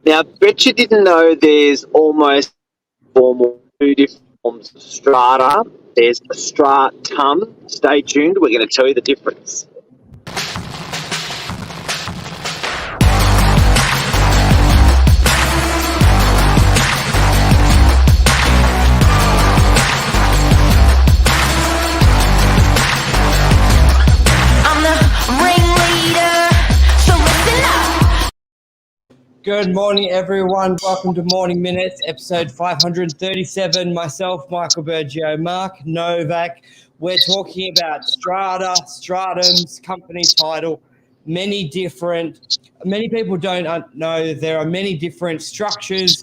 Now, I bet you didn't know there's almost two different forms of strata. There's a stratum. Stay tuned. We're going to tell you the difference. Good morning, everyone. Welcome to Morning Minutes, episode 537. Myself, Michael BURGIO, Mark, Novak. We're talking about strata, stratums, company title, many people don't know there are many different structures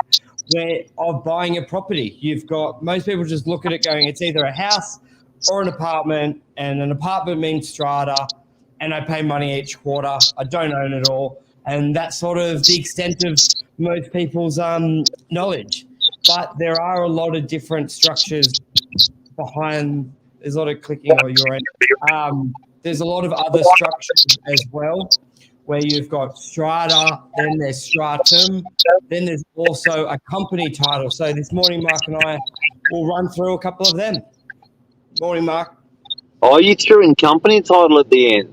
of buying a property. Most people just look at it going, it's either a house or an apartment, and an apartment means strata, and I pay money each quarter. I don't own it all. And that's sort of the extent of most people's knowledge. But there are a lot of different structures behind. There's a lot of clicking on your end. There's a lot of other structures as well, where you've got strata, then there's stratum, then there's also a company title. So this morning, Mark and I will run through a couple of them. Morning, Mark. Oh, you threw in company title at the end.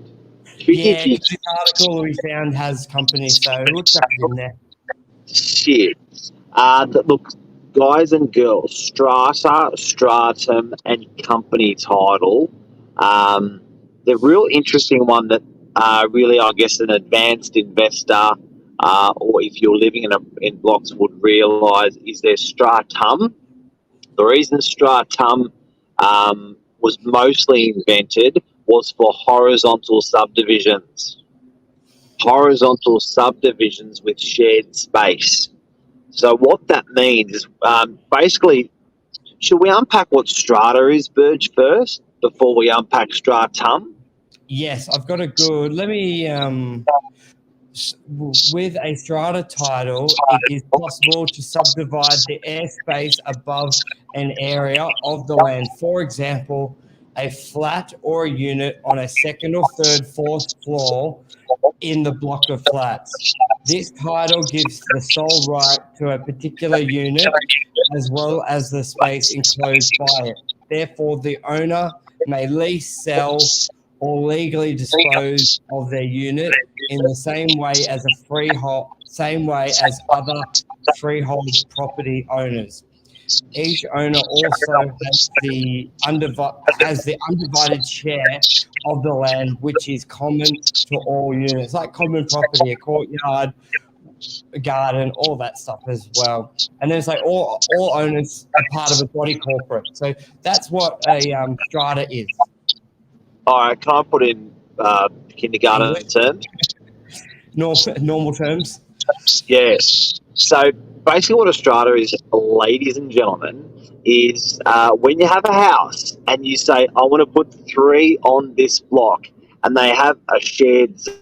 Yeah, this article we found has company, so it looks up in there. Shit. Look, guys and girls, strata, stratum, and company title. The real interesting one that really, I guess, an advanced investor or if you're living in blocks would realise is their stratum. The reason stratum was mostly invented was for horizontal subdivisions with shared space. So what that means is basically, should we unpack what strata is, Burge, first before we unpack stratum? Yes, I've got a good. Let me. With a strata title, it is possible to subdivide the airspace above an area of the land. For example, a flat or a unit on a second or third, fourth floor in the block of flats. This title gives the sole right to a particular unit as well as the space enclosed by it. Therefore, the owner may lease, sell, or legally dispose of their unit in the same way as other freehold property owners. Each owner also has the undivided share of the land, which is common to all units, like common property, a courtyard, a garden, all that stuff as well. And then it's like all owners are part of a body corporate. So that's what a strata is. All right, can I put in kindergarten terms? Normal terms? Yes. So basically what a strata is, ladies and gentlemen, is when you have a house and you say, I want to put 3 on this block, and they have a shared zone.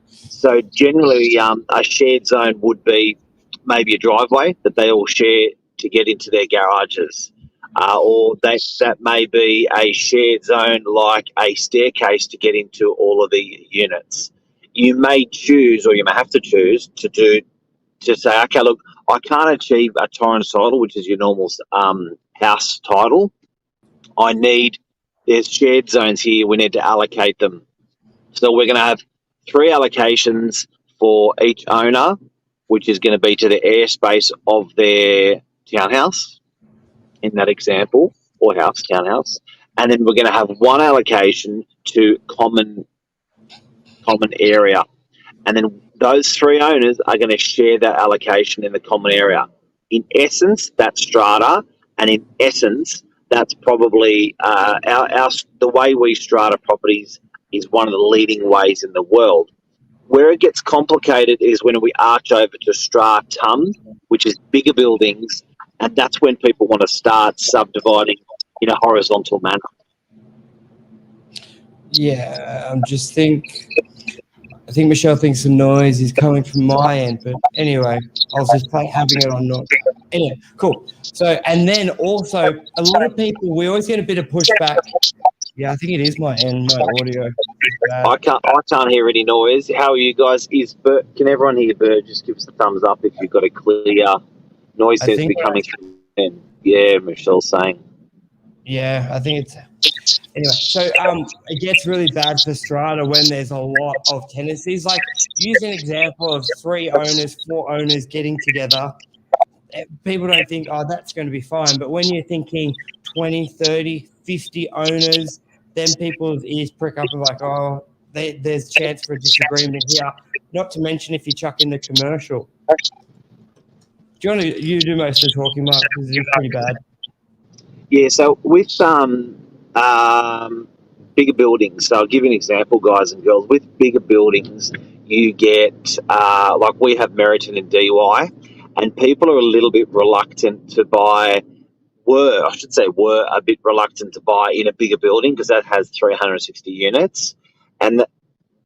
So generally a shared zone would be maybe a driveway that they all share to get into their garages. Or that may be a shared zone like a staircase to get into all of the units. You may choose, or you may have to choose, to say, okay, look, I can't achieve a Torrens title, which is your normal house title. There's shared zones here, we need to allocate them. So we're going to have 3 allocations for each owner, which is going to be to the airspace of their townhouse, in that example, or townhouse. And then we're going to have 1 allocation to common area. And then those 3 owners are going to share that allocation in the common area. In essence, that's strata, and in essence, that's probably the way we strata properties is one of the leading ways in the world. Where it gets complicated is when we arch over to stratum, which is bigger buildings, and that's when people want to start subdividing in a horizontal manner. Yeah, I think Michelle thinks the noise is coming from my end, but anyway, I was just having it on noise. Anyway, cool. So, and then also, a lot of people, we always get a bit of pushback Yeah, I think it is my end, my audio. I can't hear any noise. How are you guys? Can everyone hear Bert? Just give us a thumbs up if you've got a clear noise. I Seems to think, be coming through. Yeah, Michelle's saying. yeah, I think it's anyway. So it gets really bad for strata when there's a lot of tenancies. Like, use an example of 3 owners, 4 owners getting together. People don't think, oh, that's going to be fine. But when you're thinking 20, 30, 50 owners, then people's ears prick up and like, oh, there's chance for a disagreement here. Not to mention if you chuck in the commercial. Do you want to you do most of the talking, Mark, because it is pretty bad. Yeah, so with bigger buildings, so I'll give you an example, guys and girls. With bigger buildings, you get like we have Meriton and DY, and people are a little bit reluctant to buy. Were a bit reluctant to buy in a bigger building because that has 360 units, and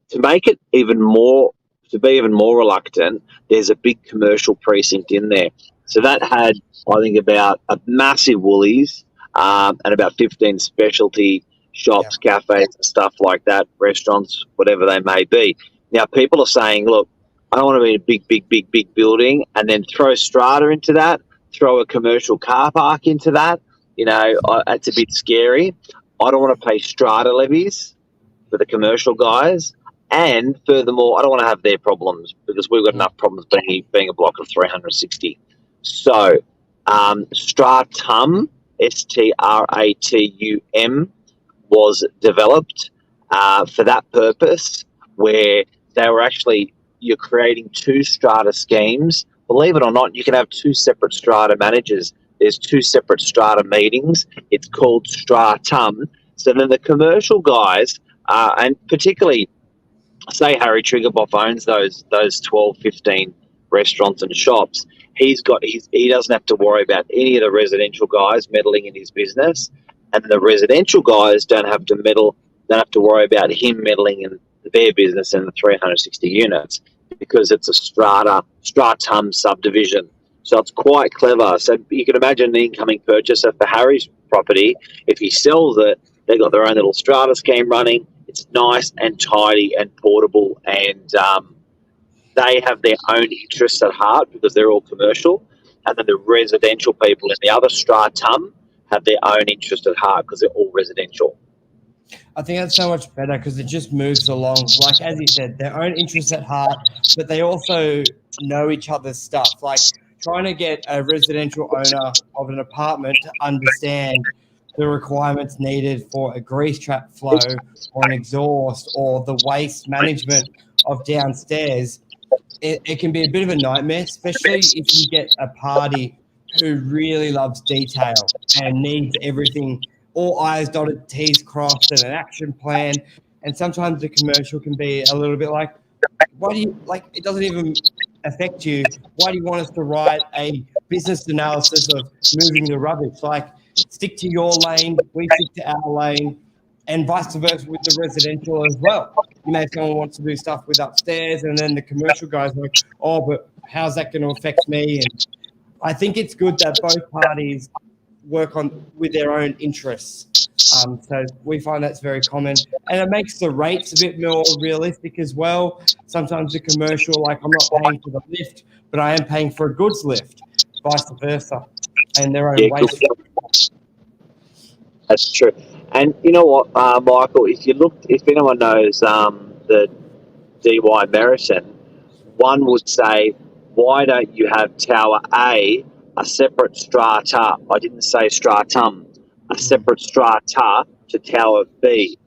to make it even more to be even more reluctant, there's a big commercial precinct in there. So that had, I think, about a massive Woolies and about 15 specialty shops, cafes, and stuff like that, restaurants, whatever they may be. Now, people are saying, look, I don't want to be in a big building and then throw strata into that, throw a commercial car park into that. It's a bit scary. I don't want to pay strata levies for the commercial guys. And furthermore, I don't want to have their problems because we've got enough problems being a block of 360. So, STRATUM, STRATUM, was developed for that purpose, where you're creating 2 strata schemes. Believe it or not, you can have 2 separate strata managers. There's 2 separate strata meetings. It's called STRATUM. So then the commercial guys, and particularly, say Harry Triggerboff owns those 12, 15 restaurants and shops. He doesn't have to worry about any of the residential guys meddling in his business, and the residential guys don't have to worry about him meddling in their business in the 360 units because it's a stratum subdivision. So it's quite clever. So you can imagine an incoming purchaser for Harry's property. If he sells it, they've got their own little strata scheme running. It's nice and tidy and portable, and they have their own interests at heart because they're all commercial. And then the residential people in the other stratum have their own interest at heart because they're all residential. I think that's so much better because it just moves along. Like, as you said, their own interests at heart, but they also know each other's stuff. Like, trying to get a residential owner of an apartment to understand the requirements needed for a grease trap flow or an exhaust or the waste management of downstairs, it can be a bit of a nightmare, especially if you get a party who really loves detail and needs everything, all I's dotted, T's crossed, and an action plan. And sometimes the commercial can be a little bit like, why do you, like, it doesn't even affect you. Why do you want us to write a business analysis of moving the rubbish? Like, stick to your lane, we stick to our lane, and vice versa with the residential as well. You know, if someone wants to do stuff with upstairs, and then the commercial guys are like, oh, but how's that going to affect me? And I think it's good that both parties work on with their own interests. So we find that's very common, and it makes the rates a bit more realistic as well. Sometimes the commercial, like, I'm not paying for the lift, but I am paying for a goods lift, vice versa, and their own waste. That's true. And you know what, Michael, if anyone knows the DY Meriton, one would say, why don't you have Tower A separate strata? I didn't say stratum, a separate strata to Tower B.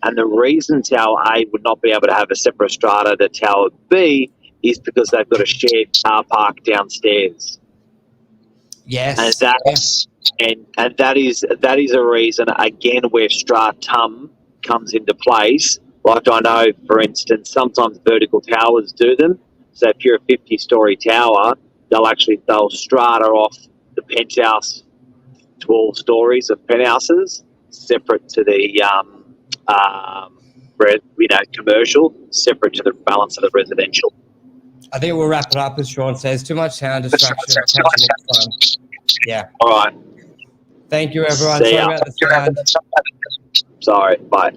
And the reason Tower A would not be able to have a separate strata to Tower B is because they've got a shared car park downstairs. Yes. And that is a reason, again, where stratum comes into place. Like, I know, for instance, sometimes vertical towers do them. So if you're a 50-story tower, they'll strata off the penthouse, 12 stories of penthouses, separate to the commercial, separate to the balance of the residential. I think we'll wrap it up, as Sean says. Too much sound distraction. Catch you next time. Yeah. All right. Thank you, everyone. Sorry about the sound. Sorry, bye.